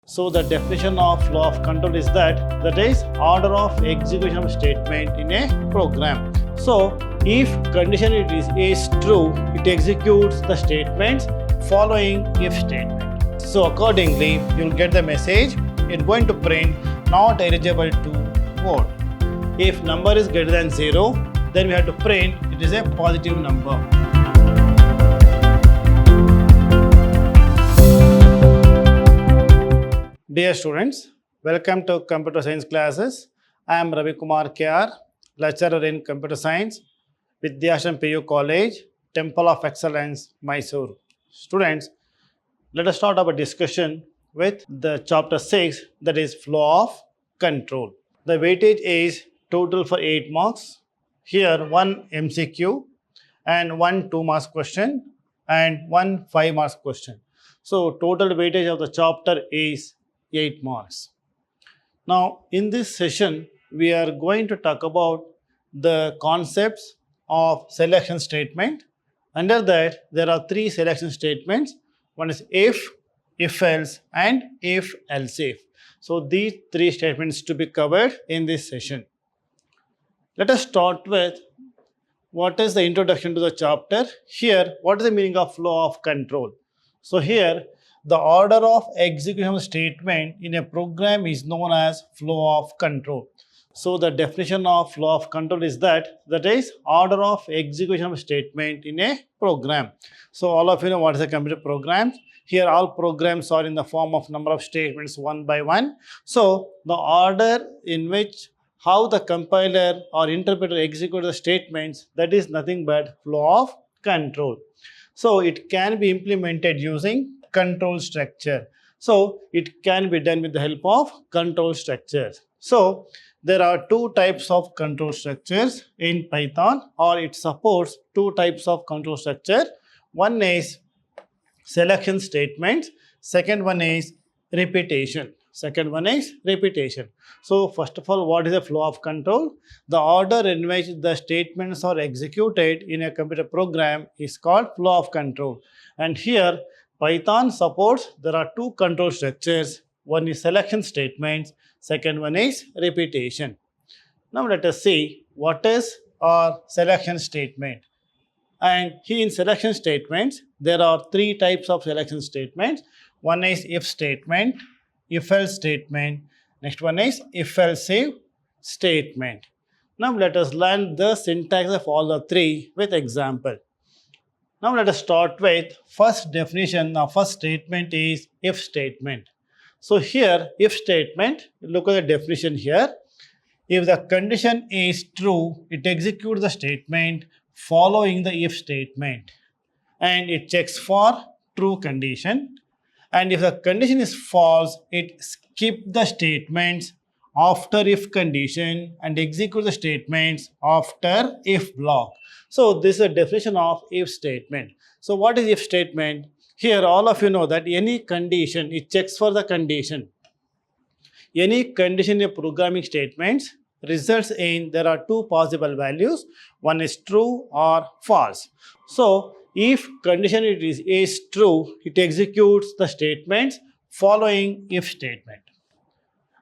So the definition of flow of control is that is order of execution of statement in a program. So if condition is true, it executes the statements following if statement. So accordingly, you'll get the message. It's going to print not eligible to vote. If number is greater than 0, then we have to print it is a positive number. Dear students, welcome to Computer Science classes. I am Ravi Kumar KR, lecturer in Computer Science, Vidhyaashram PU College, Temple of Excellence, Mysore. Students, let us start our discussion with the chapter 6, that is flow of control. The weightage is total for 8 marks. Here 1 MCQ and 1 2 marks question and 1 5 marks question. So total weightage of the chapter is 8 marks. Now in this session we are going to talk about the concepts of selection statement. Under that there are 3 selection statements. One is if-else and if-else. So these 3 statements to be covered in this session. Let us start with what is the introduction to the chapter. Here, what is the meaning of flow of control? So here, the order of execution of statement in a program is known as flow of control. So the definition of flow of control is that is order of execution of statement in a program. So all of you know what is a computer program. Here all programs are in the form of number of statements one by one. So the order in which how the compiler or interpreter executes the statements, that is nothing but flow of control. So it can be implemented using control structure. So it can be done with the help of control structures. So there are 2 types of control structures in Python, or it supports 2 types of control structure. One is selection statements, second one is repetition. So first of all, what is a flow of control? The order in which the statements are executed in a computer program is called flow of control. And here Python supports there are 2 control structures. One is selection statements, second one is repetition. Now let us see what is our selection statement. And here in selection statements, there are 3 types of selection statements. One is if statement, if-else statement, next one is if-else statement. Now let us learn the syntax of all the 3 with example. Now let us start with first definition. Now first statement is if statement. So here if statement, look at the definition here. If the condition is true, it executes the statement following the if statement and it checks for true condition. And if the condition is false, it skips the statements after if condition and executes the statements after if block. So this is a definition of if statement. So what is if statement? Here all of you know that any condition, it checks for the condition. Any condition in programming statements results in there are 2 possible values. One is true or false. So if condition is true, it executes the statements following if statement.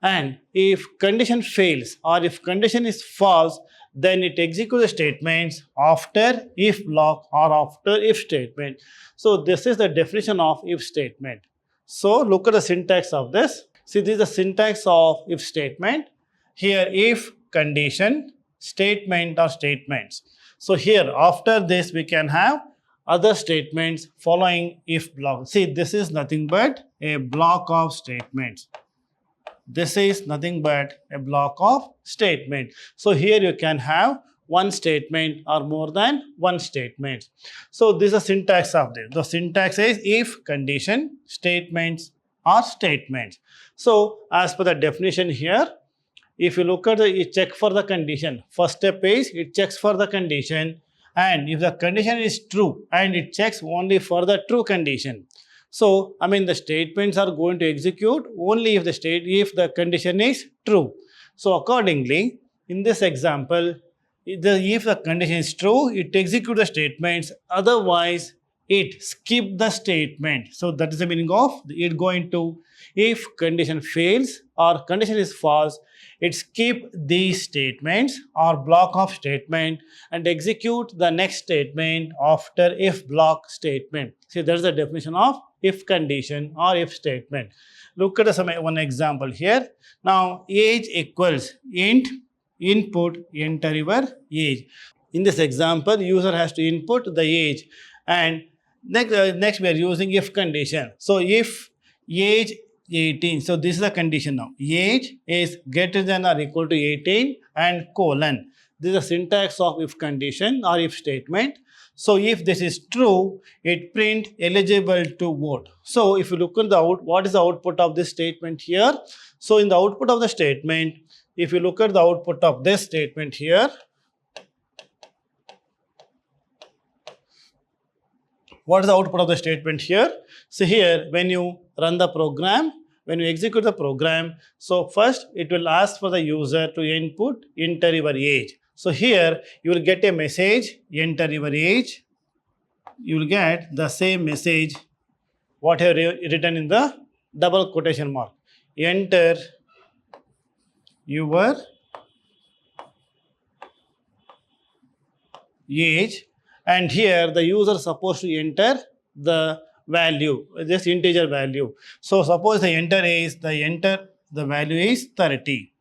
And if condition fails or if condition is false, then it executes the statements after if block or after if statement. So this is the definition of if statement. So look at the syntax of this. See, this is the syntax of if statement. Here if condition, statement or statements. So here after this we can have other statements following if block. See, this is nothing but a block of statements. This is nothing but a block of statement. So here you can have one statement or more than one statement. So this is the syntax of this. The syntax is if condition, statements or statements. So as per the definition here, if you look at it check for the condition. First step is it checks for the condition, and if the condition is true, and it checks only for the true condition. So the statements are going to execute only if the condition is true. So accordingly, in this example, if the condition is true, it executes the statements. Otherwise, it skip the statement. So that is the meaning of it going to, if condition fails or condition is false, it skip these statements or block of statement and execute the next statement after if block statement. See, that's the definition of if condition or if statement. Look at one example here. Now, age equals int input, enter your age. In this example, user has to input the age, and next we are using if condition. So if age 18, so this is the condition now. Age is greater than or equal to 18 and colon. This is the syntax of if condition or if statement. So if this is true, it print eligible to vote. So if you look at the what is the output of this statement here? So in the output of the statement, if you look at the output of this statement here, what is the output of the statement here? So here, when you run the program, when you execute the program, so first it will ask for the user to enter your age. So here you will get a message, enter your age. You will get the same message what I have written in the double quotation mark. Enter your age, and here the user is supposed to enter the value, this integer value. So suppose the the value is 30.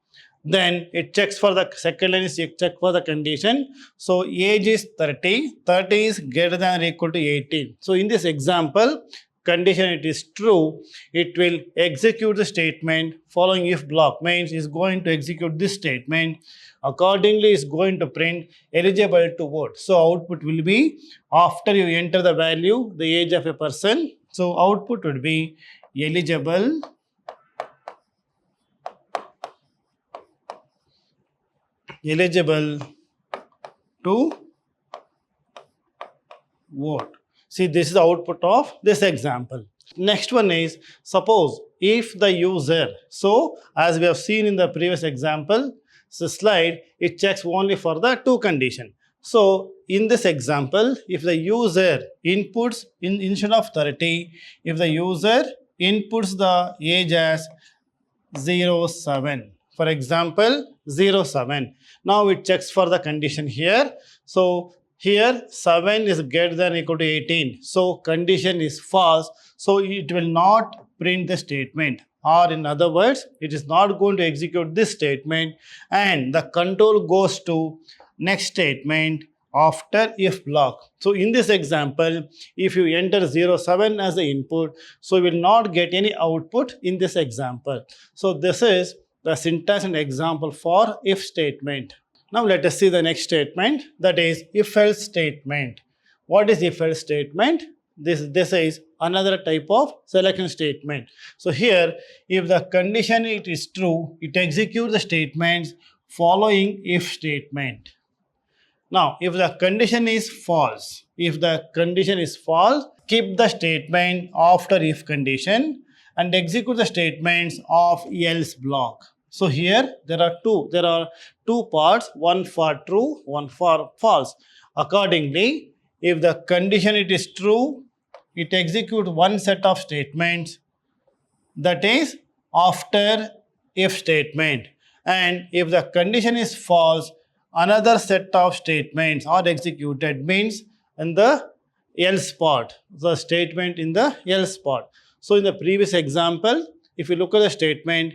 Then it checks for the second line is check for the condition. So age is 30, 30 is greater than or equal to 18. So in this example, condition it is true, it will execute the statement following if block, means is going to execute this statement. Accordingly, is going to print eligible to vote. So output will be, after you enter the value, the age of a person, so output would be eligible to vote. See, this is the output of this example. Next one is, suppose if the user, so as we have seen in the previous example, so slide, it checks only for the two condition. So in this example, if the user inputs instead of 30, if the user inputs the age as 07, for example 07, now it checks for the condition here. So here 7 is greater than or equal to 18, so condition is false, so it will not print the statement, or in other words, it is not going to execute this statement, and the control goes to next statement after if block. So in this example, if you enter 07 as the input, so you will not get any output in this example. So this is the syntax and example for if statement. Now let us see the next statement, that is if-else statement. What is if-else statement? This is another type of selection statement. So here, if the condition it is true, it executes the statements following if statement. Now, if the condition is false, keep the statement after if condition and execute the statements of else block. So here there are two parts, one for true, one for false. Accordingly, if the condition it is true, it executes one set of statements, that is after if statement, and if the condition is false, another set of statements are executed, means in the else part, the statement in the else part. So in the previous example, if you look at the statement,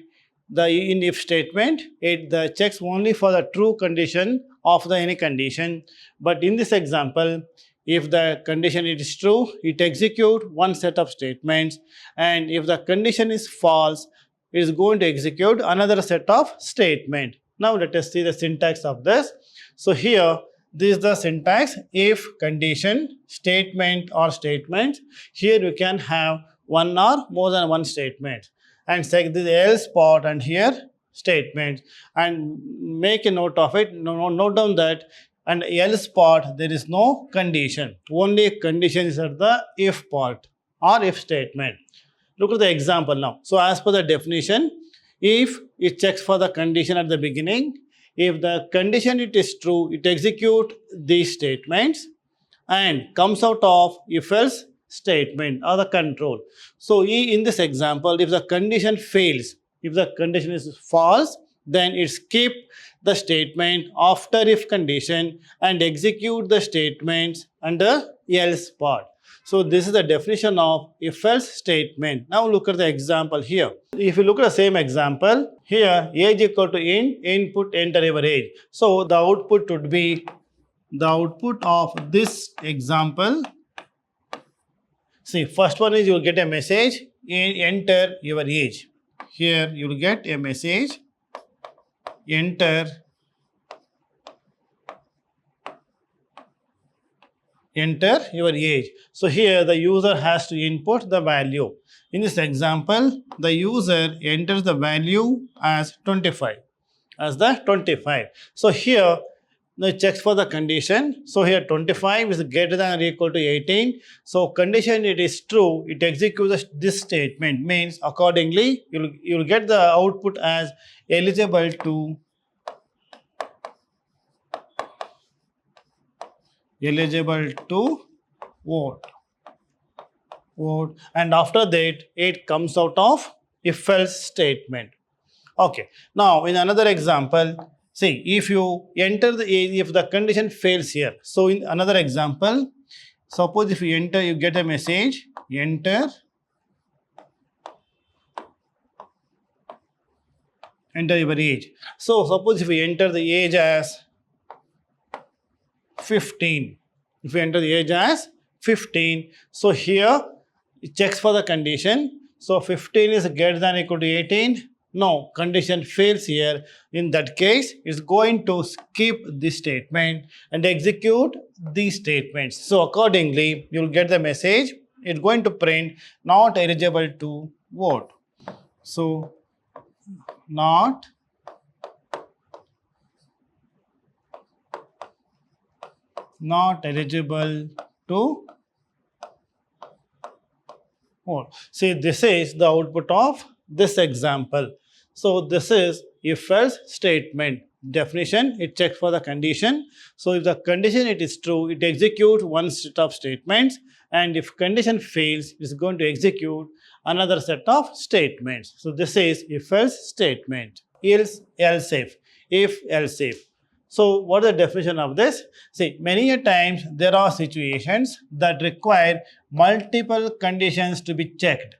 the in if statement, it checks only for the true condition of the any condition. But in this example, if the condition it is true, it executes one set of statements, and if the condition is false, it is going to execute another set of statement. Now let us see the syntax of this. So here, this is the syntax: if condition, statement or statements. Here you can have one or more than one statement, and select the else part and here statement, and make a note of it. Note down that and else part there is no condition, only condition is at the if part or if statement. Look at the example now. So as per the definition, if it checks for the condition at the beginning, if the condition it is true, it execute these statements, and comes out of if-else statement or the control. So in this example, if the condition fails, if the condition is false, then it skip the statement after if condition and execute the statements under else part. So this is the definition of if-else statement. Now look at the example here. If you look at the same example, here age equal to input enter your age. So the output would be the output of this example. See, first one is you will get a message, enter your age. Here you will get a message, enter your age. So here the user has to input the value. In this example, the user enters the value as 25. So here it checks for the condition. So here 25 is greater than or equal to 18. So condition it is true, it executes this statement, means accordingly you'll get the output as eligible to vote, and after that it comes out of if-else statement. Okay, now in another example, see, if you enter the age, if the condition fails here. So in another example, suppose if you enter, you get a message, enter your age. So suppose if you enter the age as 15. If you enter the age as 15, so here it checks for the condition. So 15 is greater than or equal to 18. No, condition fails here. In that case, it's going to skip this statement and execute these statements. So accordingly, you'll get the message. It's going to print not eligible to vote. So not eligible to vote. See, this is the output of this example. So this is if-else statement. Definition, it checks for the condition. So if the condition it is true, it executes one set of statements, and if condition fails, it's going to execute another set of statements. So this is if-else statement. Else if. So what is the definition of this? See, many a times there are situations that require multiple conditions to be checked,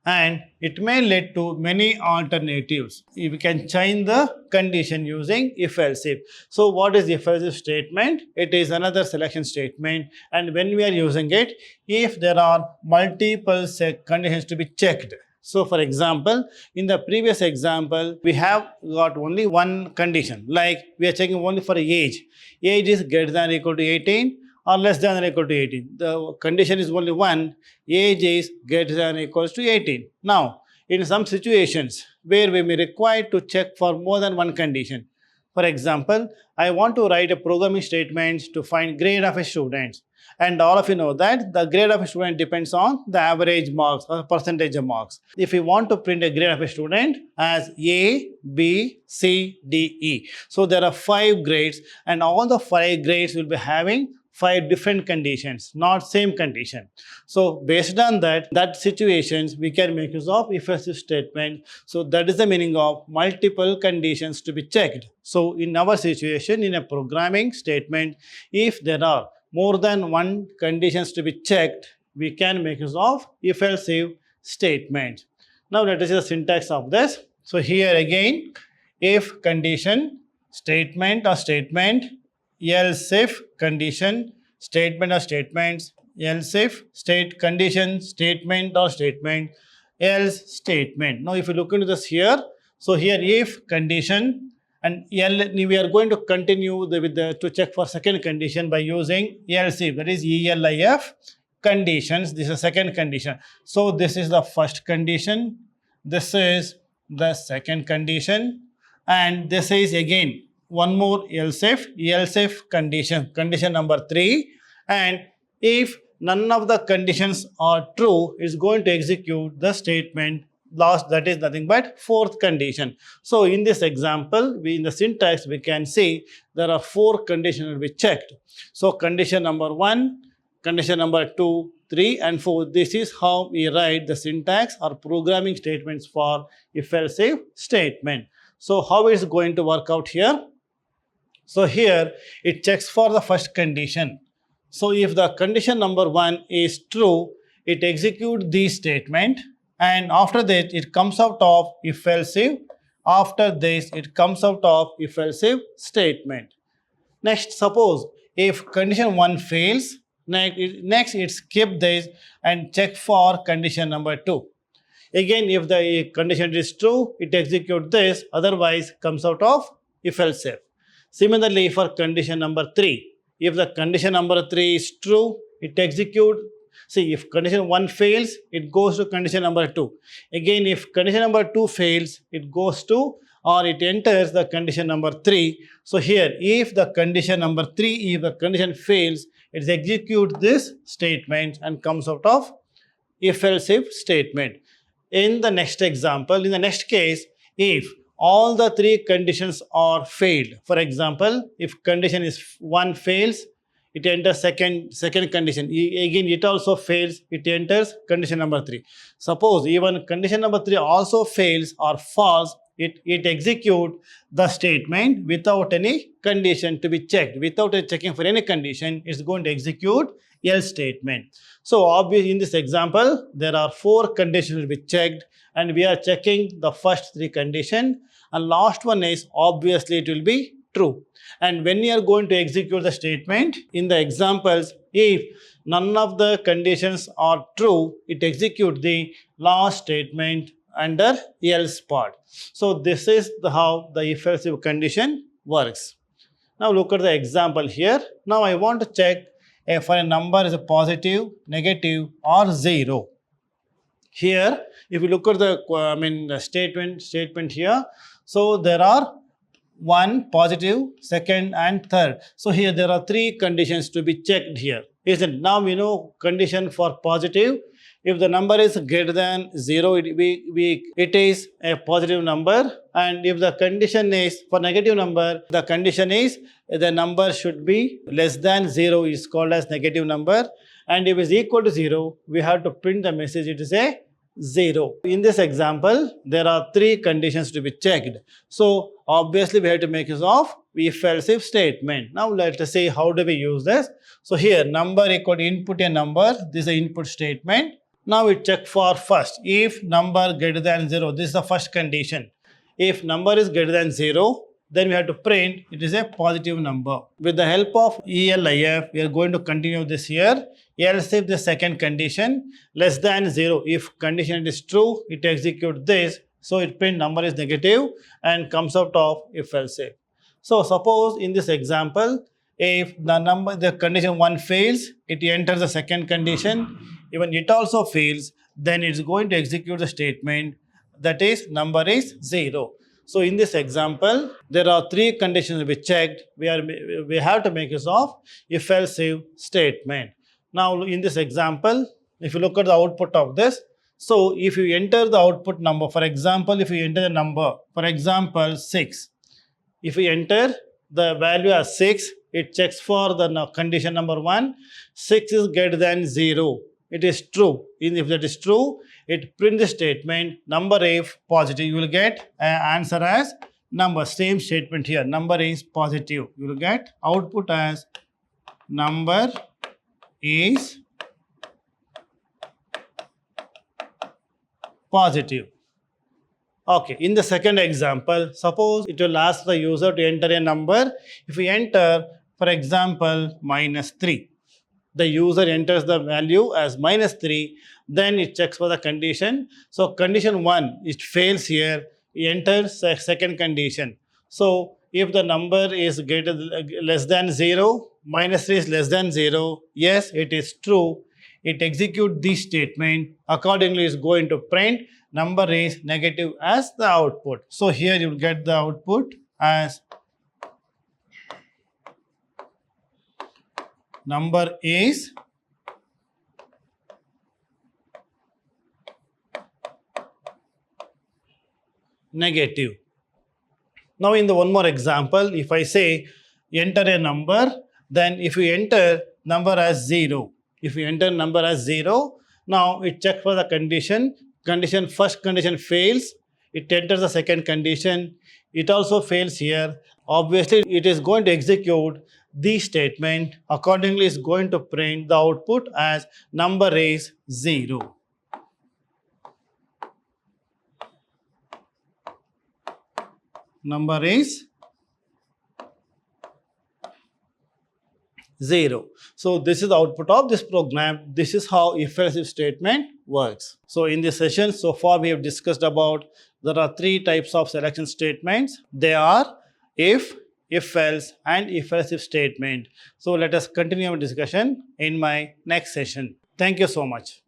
and it may lead to many alternatives. We can change the condition using if-else if. So what is if-else if statement? It is another selection statement, and when we are using it, if there are multiple conditions to be checked. So for example, in the previous example, we have got only one condition, like we are checking only for age. Age is greater than or equal to 18 or less than or equal to 18. The condition is only one, age is greater than or equals to 18. Now, in some situations where we may require to check for more than one condition. For example, I want to write a programming statement to find grade of a student. And all of you know that the grade of a student depends on the average marks or percentage of marks. If we want to print a grade of a student as A, B, C, D, E. So there are 5 grades, and all the 5 grades will be having 5 different conditions, not same condition. So based on that situations, we can make use of if-else statement. So that is the meaning of multiple conditions to be checked. So in our situation, in a programming statement, if there are more than one conditions to be checked, we can make use of if-else if statement. Now let us see the syntax of this. So here again, if condition, statement or statement, else if condition, statement or statements, else if state condition, statement or statement, else statement. Now if you look into this here, so here if condition, and we are going to continue to check for second condition by using else if, that is ELIF conditions. This is second condition. So this is the first condition, this is the second condition, and this is again one more else if condition number 3, and if none of the conditions are true, it's going to execute the statement last, that is nothing but fourth condition. So in this example, in the syntax, we can see there are 4 conditions will be checked. So condition number 1, condition number 2, 3 and 4. This is how we write the syntax or programming statements for if-else-if statement. So how is it going to work out here? So here it checks for the first condition. So if the condition number 1 is true, it executes this statement, and after that it comes out of if-else-if. After this it comes out of if-else-if statement. Next, suppose if condition 1 fails, next it skip this and check for condition number 2. Again, if the condition is true, it executes this, otherwise comes out of if-else-if. Similarly, for condition number 3, if the condition number 3 is true, it executes. See, if condition 1 fails, it goes to condition number 2. Again, if condition number 2 fails, it goes to or it enters the condition number 3. So here, if the condition number 3, if the condition fails, it executes this statement and comes out of if-else-if statement. In the next example, in the next case, if all the 3 conditions are failed. For example, if condition 1 fails, it enters second condition. Again, it also fails, it enters condition number 3. Suppose even condition number 3 also fails or false, it executes the statement without any condition to be checked. Without checking for any condition, it's going to execute else statement. So obviously in this example, there are 4 conditions to be checked, and we are checking the first 3 conditions, and last one is obviously it will be true. And when you are going to execute the statement in the examples, if none of the conditions are true, it executes the last statement under else part. So this is how the if-else-if condition works. Now look at the example here. Now I want to check if a number is a positive, negative or 0. Here, if you look at the statement here, so there are 1 positive, second and third. So here there are 3 conditions to be checked here. Isn't now we know condition for positive. If the number is greater than 0, it is a positive number, and if the condition is for negative number, the condition is the number should be less than 0 is called as negative number, and if it is equal to 0, we have to print the message it is a 0. In this example, there are 3 conditions to be checked. So obviously we have to make use of if-else-if statement. Now let us see how do we use this. So here number equal to input a number. This is the input statement. Now we check for first, if number greater than 0, this is the first condition. If number is greater than 0, then we have to print it is a positive number. With the help of ELIF, we are going to continue this here. Else if the second condition less than 0, if condition is true, it executes this. So it print number is negative and comes out of if-else-if. So suppose in this example, if the condition 1 fails, it enters the second condition. Even it also fails, then it's going to execute the statement that is number is 0. So in this example, there are 3 conditions to be checked. We have to make use of if-else-if statement. Now in this example, if you look at the output of this, so if you enter the output number, for example, if you enter the number, for example 6, if you enter the value as 6, it checks for the condition number 1, 6 is greater than 0. It is true. If that is true, it print the statement number if positive. You will get an answer as number. Same statement here. Number is positive. You will get output as number is positive. Okay, in the second example, suppose it will ask the user to enter a number. If we enter, for example, -3, the user enters the value as -3, then it checks for the condition. So condition 1, it fails here, it enters a second condition. So if the number is less than 0, -3 is less than 0, yes, it is true. It executes this statement. Accordingly, it's going to print number is negative as the output. So here you will get the output as number is negative. Now in the one more example, if I say enter a number, then if you enter number as 0, if you enter number as 0, now it checks for the condition. First condition fails, it enters the second condition, it also fails here. Obviously, it is going to execute the statement. Accordingly, it's going to print the output as number is 0. Number is 0. So this is the output of this program. This is how if-else statement works. So in this session, so far we have discussed about there are 3 types of selection statements. They are if-else, and if-else statement. So let us continue our discussion in my next session. Thank you so much.